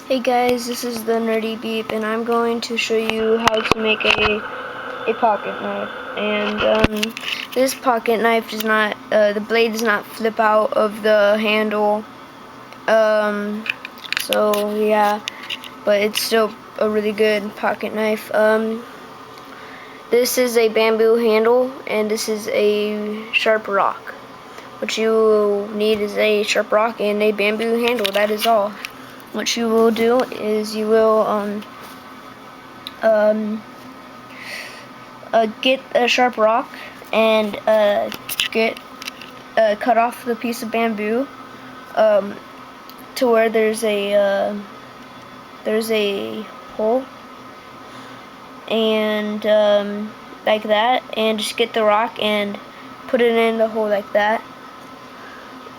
Hey guys, this is the Nerdy Beep, and I'm going to show you how to make a pocket knife. And this pocket knife does not, the blade does not flip out of the handle. So yeah, but it's still a really good pocket knife. This is a bamboo handle, and this is a sharp rock. What you need is a sharp rock and a bamboo handle. That is all. What you will do is you will get a sharp rock and cut off the piece of bamboo to where there's a hole, and like that, and just get the rock and put it in the hole like that,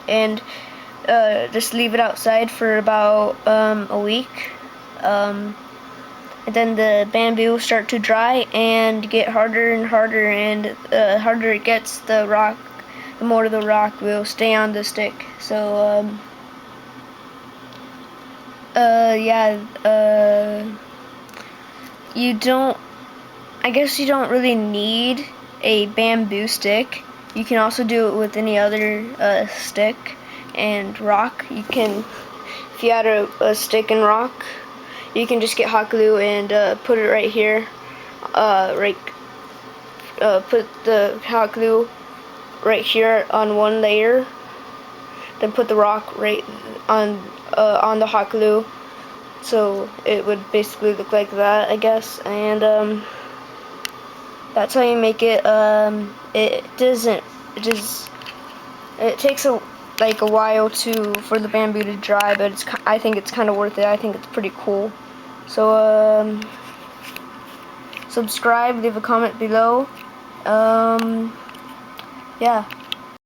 and just leave it outside for about a week. And then the bamboo will start to dry and get harder and harder, and the harder it gets, the more of the rock will stay on the stick. So I guess you don't really need a bamboo stick. You can also do it with any other stick and rock. You can, if you had a stick and rock, you can just get hot glue and put it right here. Put the hot glue right here on one layer. Then put the rock right on the hot glue. So it would basically look like that, I guess. And that's how you make it. It takes a while for the bamboo to dry, but I think it's kind of worth it. I think it's pretty cool. So subscribe, leave a comment below. Yeah.